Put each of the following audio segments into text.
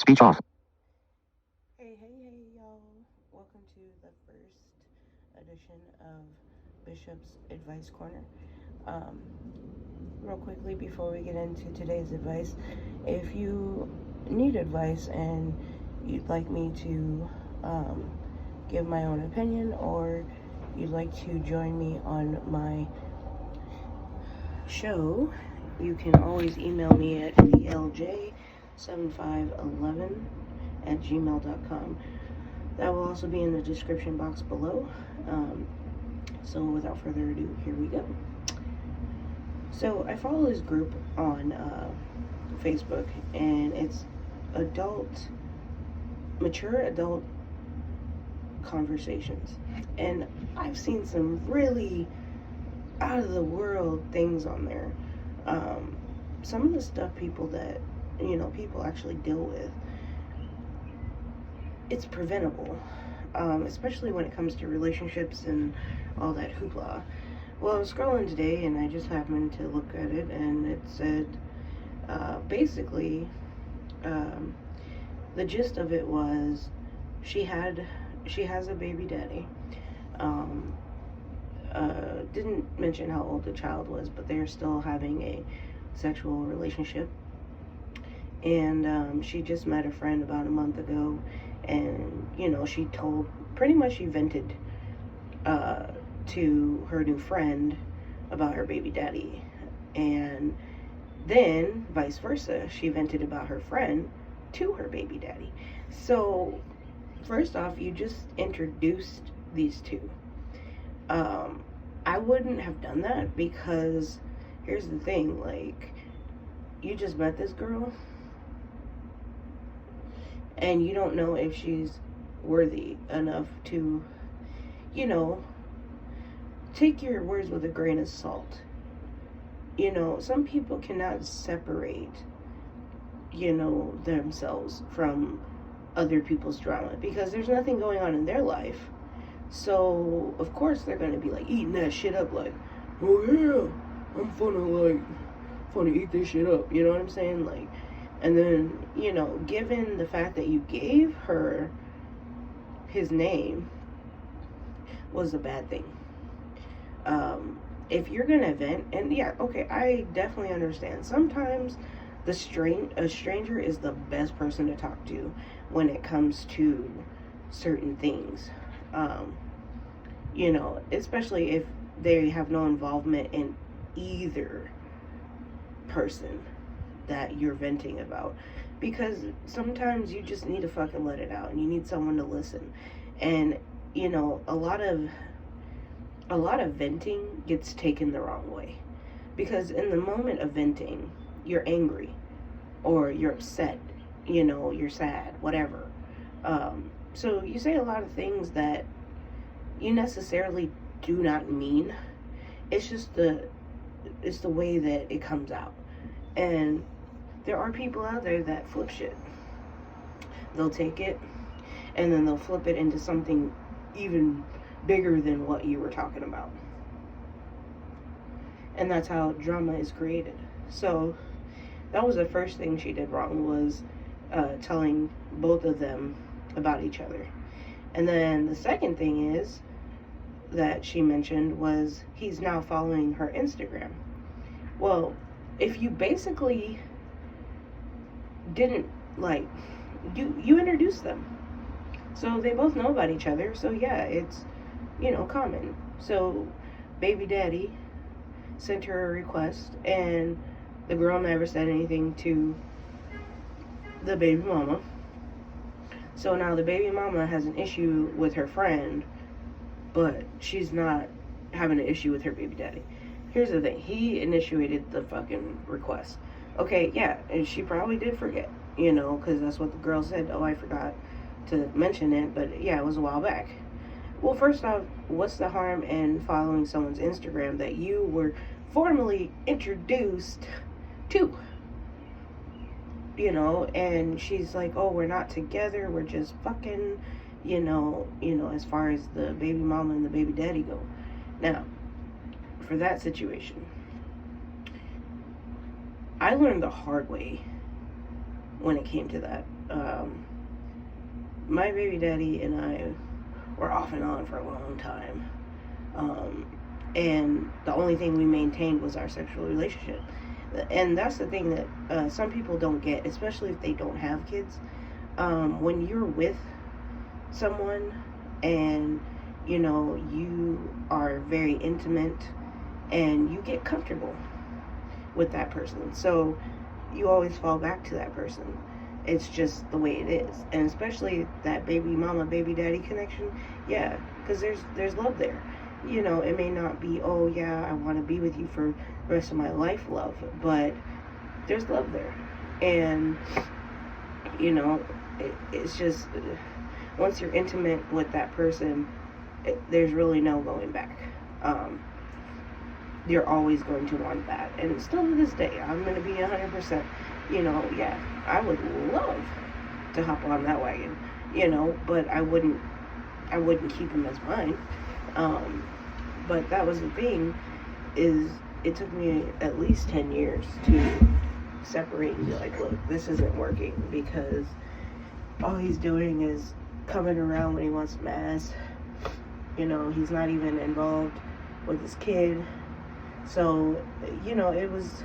Speech off. Hey, y'all. Welcome to the first edition of Bishop's Advice Corner. Um, Real quickly, before we get into today's advice, if you need advice and you'd like me to give my own opinion, or you'd like to join me on my show, you can always email me at blj7511 at gmail.com. That will also be in the description box below. So without further ado, here we go. So I follow this group on Facebook, and it's mature adult conversations. And I've seen some really out of the world things on there. Some of the stuff people actually deal with, it's preventable, especially when it comes to relationships and all that hoopla. Well, I was scrolling today and I just happened to look at it, and it said basically the gist of it was she has a baby daddy. Didn't mention how old the child was, but they're still having a sexual relationship. And she just met a friend about a month ago, and she vented to her new friend about her baby daddy, and then vice versa, she vented about her friend to her baby daddy. So first off, you just introduced these two. I wouldn't have done that, because here's the thing, like, you just met this girl and you don't know if she's worthy enough to, take your words with a grain of salt. Some people cannot separate, themselves from other people's drama, because there's nothing going on in their life. So of course they're gonna be like eating that shit up, like, oh yeah, I'm finna eat this shit up. You know what I'm saying? Like, and then given the fact that you gave her his name was a bad thing. If you're gonna vent, and yeah, okay, I definitely understand. Sometimes a stranger is the best person to talk to when it comes to certain things. Especially if they have no involvement in either person that you're venting about, because sometimes you just need to fucking let it out, and you need someone to listen. And a lot of venting gets taken the wrong way, because in the moment of venting, you're angry or you're upset, you're sad, whatever. So you say a lot of things that you necessarily do not mean. It's just the way that it comes out. And there are people out there that flip shit. They'll take it and then they'll flip it into something even bigger than what you were talking about. And that's how drama is created. So that was the first thing she did wrong, was telling both of them about each other. And then the second thing is that she mentioned was he's now following her Instagram. Well, if you basically didn't, like, you introduced them, so they both know about each other. So yeah, it's common. So baby daddy sent her a request, and the girl never said anything to the baby mama. So now the baby mama has an issue with her friend, but she's not having an issue with her baby daddy. Here's the thing. He initiated the fucking request. Okay, yeah, and she probably did forget, because that's what the girl said. Oh, I forgot to mention it, but yeah, it was a while back. Well, first off, what's the harm in following someone's Instagram that you were formally introduced to? And she's like, oh, we're not together, we're just fucking, as far as the baby mama and the baby daddy go. Now, for that situation, I learned the hard way when it came to that. my baby daddy and I were off and on for a long time. And the only thing we maintained was our sexual relationship. And that's the thing that some people don't get, especially if they don't have kids. When you're with someone and you are very intimate and you get comfortable with that person, so you always fall back to that person. It's just the way it is. And especially that baby mama baby daddy connection, yeah, because there's love there. It may not be, oh yeah, I want to be with you for the rest of my life love, but there's love there. And it's just, once you're intimate with that person, there's really no going back. You're always going to want that. And still to this day, I'm going to be 100%, yeah, I would love to hop on that wagon, but I wouldn't keep him as mine. But that was the thing, is it took me at least 10 years to separate and be like, look, this isn't working, because all he's doing is coming around when he wants some ass. He's not even involved with his kid. So, it was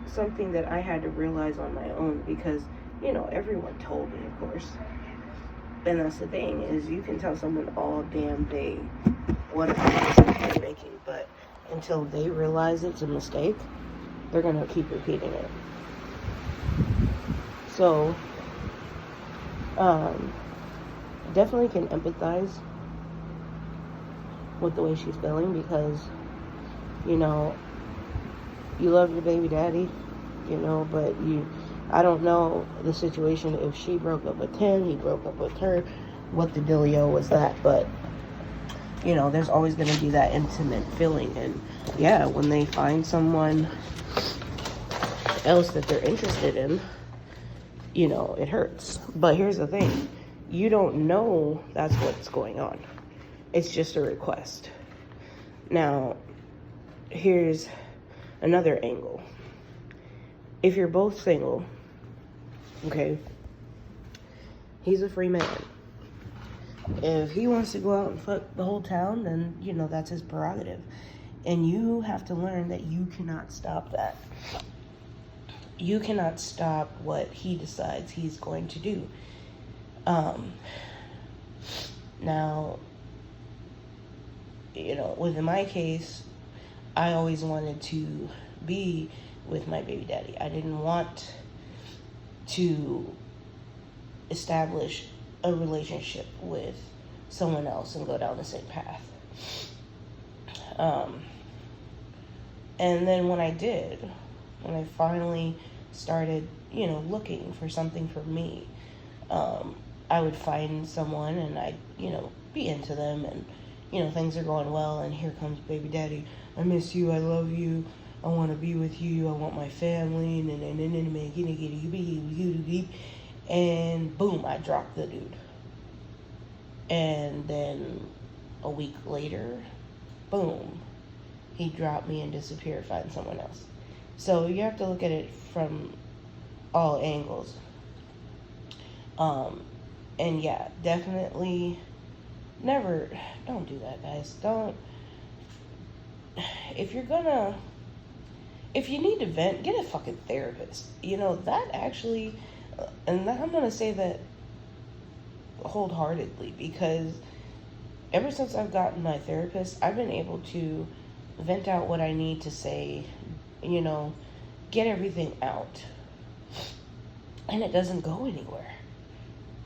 something that I had to realize on my own, because, everyone told me, of course. And that's the thing, is you can tell someone all damn day what a mistake they're making, but until they realize it's a mistake, they're going to keep repeating it. So, definitely can empathize with the way she's feeling, because, you love your baby daddy, but I don't know the situation, if she broke up with him, he broke up with her, what the dealio was that, but, there's always going to be that intimate feeling. And yeah, when they find someone else that they're interested in, it hurts. But here's the thing, you don't know that's what's going on. It's just a request. Now, here's another angle. If you're both single, okay, he's a free man. If he wants to go out and fuck the whole town, then, that's his prerogative. And you have to learn that you cannot stop that. You cannot stop what he decides he's going to do. Now, within my case, I always wanted to be with my baby daddy. I didn't want to establish a relationship with someone else and go down the same path. And then when I finally started, looking for something for me, I would find someone and I'd, be into them, and, things are going well, and here comes baby daddy. I miss you, I love you, I want to be with you, I want my family, and boom, I dropped the dude. And then a week later, boom, he dropped me and disappeared, find someone else. So you have to look at it from all angles. And yeah, definitely don't do that, guys. If you need to vent, get a fucking therapist. That actually, and I'm going to say that wholeheartedly, because ever since I've gotten my therapist, I've been able to vent out what I need to say, get everything out. And it doesn't go anywhere.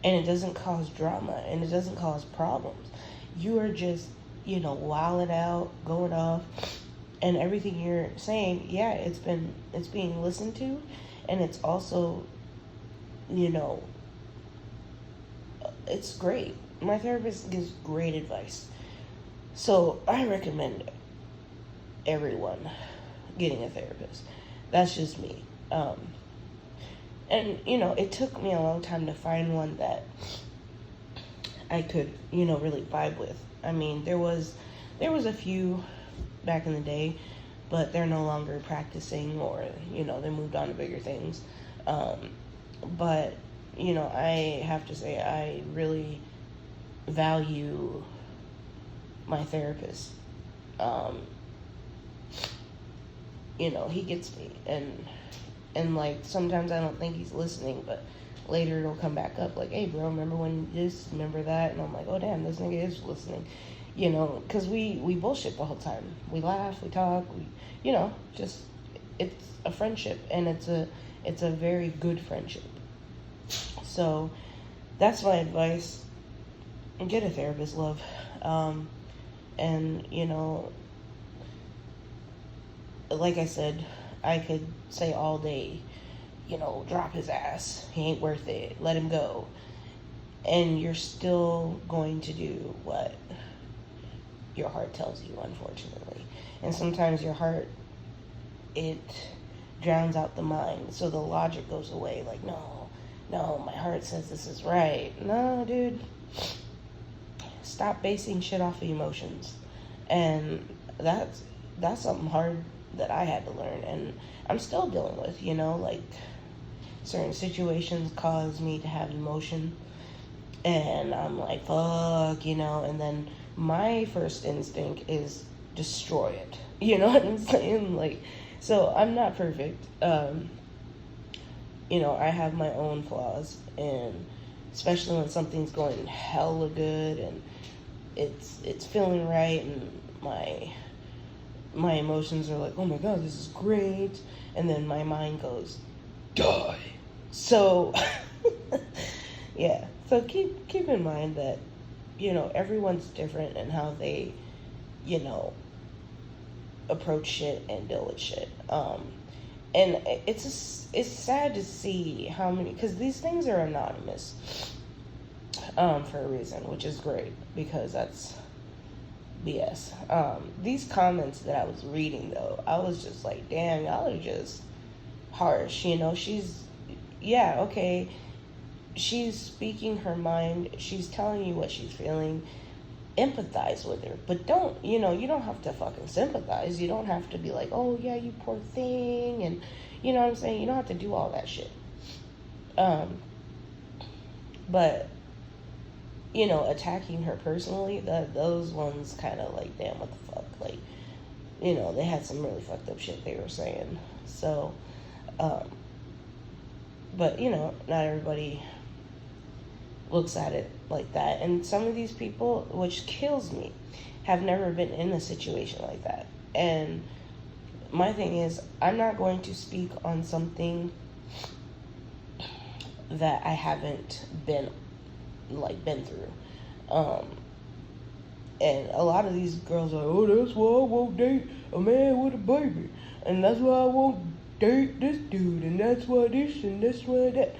And it doesn't cause drama, and it doesn't cause problems. You are just, wilding out, going off, and everything you're saying, yeah, it's being listened to, and it's also, it's great. My therapist gives great advice. So I recommend everyone getting a therapist. That's just me. And, it took me a long time to find one that I could, really vibe with. I mean, there was a few back in the day, but they're no longer practicing, or, they moved on to bigger things. But, I have to say, I really value my therapist. Um, he gets me, and like sometimes I don't think he's listening, but later it'll come back up like, hey, bro, remember when this, remember that, and I'm like, oh damn, this nigga is listening, because we bullshit the whole time. We laugh, we talk, just it's a friendship, and it's a very good friendship. So that's my advice. Get a therapist, love. And like I said, I could say all day, drop his ass. He ain't worth it. Let him go. And you're still going to do what your heart tells you, unfortunately. And sometimes your heart, it drowns out the mind. So the logic goes away. Like, no, my heart says this is right. No, dude. Stop basing shit off of emotions. And that's something hard that I had to learn, and I'm still dealing with, like certain situations cause me to have emotion, and I'm like, fuck, and then my first instinct is destroy it. You know what I'm saying? Like, so I'm not perfect. I have my own flaws, and especially when something's going hella good and it's feeling right, and my emotions are like, oh my god, this is great, and then my mind goes, die. So yeah, so keep in mind that everyone's different in how they approach shit and deal with shit. And it's sad to see how many, because these things are anonymous for a reason, which is great, because that's BS. These comments that I was reading, though, I was just like, damn, y'all are just harsh. Okay, she's speaking her mind, she's telling you what she's feeling, empathize with her, but don't, you don't have to fucking sympathize. You don't have to be like, oh yeah, you poor thing, and you know what I'm saying? You don't have to do all that shit. But attacking her personally, those ones kind of like, damn, what the fuck? Like, they had some really fucked up shit they were saying. So, but, not everybody looks at it like that. And some of these people, which kills me, have never been in a situation like that. And my thing is, I'm not going to speak on something that I haven't been through. And a lot of these girls are, oh, that's why I won't date a man with a baby, and that's why I won't date this dude, and that's why this, and that's why that.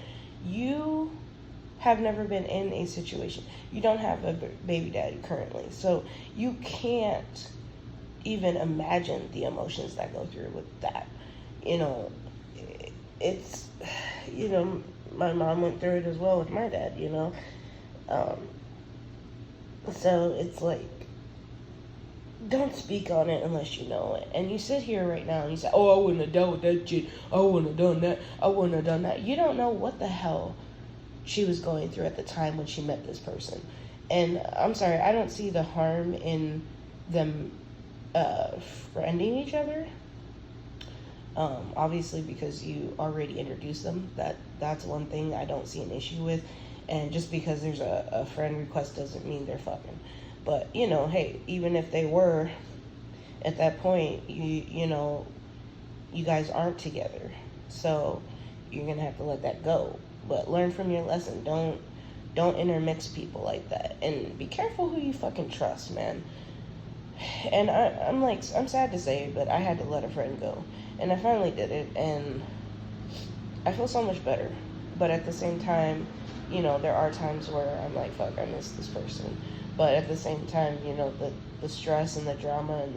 You have never been in a situation. You don't have a baby daddy currently, so you can't even imagine the emotions that go through with that. It's, my mom went through it as well with my dad, so it's like, don't speak on it unless you know it. And you sit here right now and you say, oh, I wouldn't have dealt with that shit, I wouldn't have done that, I wouldn't have done that. You don't know what the hell she was going through at the time when she met this person. And I'm sorry, I don't see the harm in them friending each other. Obviously, because you already introduced them, that's one thing I don't see an issue with. And just because there's a friend request doesn't mean they're fucking. But, hey, even if they were, at that point, you guys aren't together. So you're going to have to let that go. But learn from your lesson. Don't intermix people like that. And be careful who you fucking trust, man. And I'm sad to say it, but I had to let a friend go. And I finally did it, and I feel so much better. But at the same time, there are times where I'm like, fuck, I miss this person. But at the same time, the stress and the drama and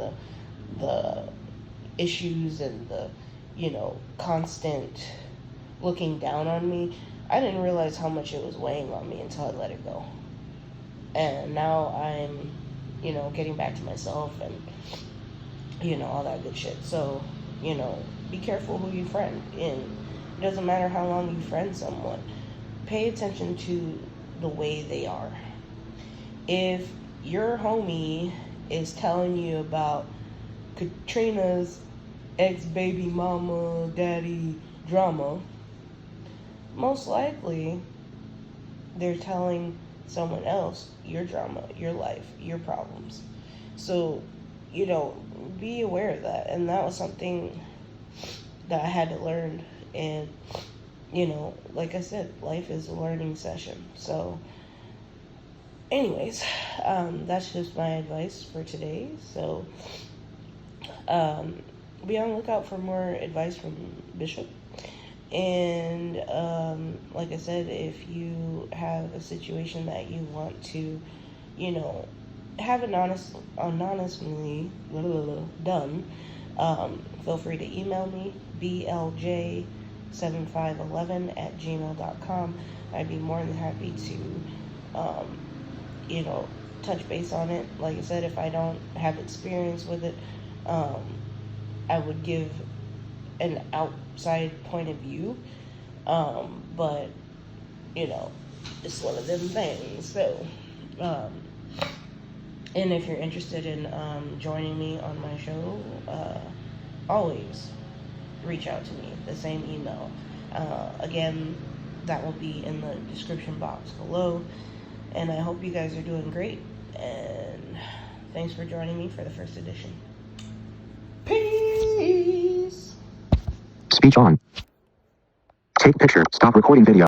the issues and the, constant looking down on me, I didn't realize how much it was weighing on me until I let it go. And now I'm, getting back to myself and, all that good shit. So, be careful who you friend. And doesn't matter how long you friend someone, pay attention to the way they are. If your homie is telling you about Katrina's ex-baby mama, daddy drama, most likely they're telling someone else your drama, your life, your problems. So, be aware of that. And that was something that I had to learn. And, like I said, life is a learning session. So, anyways, that's just my advice for today. So, be on the lookout for more advice from Bishop. And like I said, if you have a situation that you want to, have anonymously done, feel free to email me, blj7511@gmail.com. I'd be more than happy to, touch base on it. Like I said, if I don't have experience with it, I would give an outside point of view, but it's one of them things. So, and if you're interested in joining me on my show, always reach out to me, the same email. Again, that will be in the description box below. And I hope you guys are doing great, and thanks for joining me for the first edition. Peace. Speech on. Take picture. Stop recording video.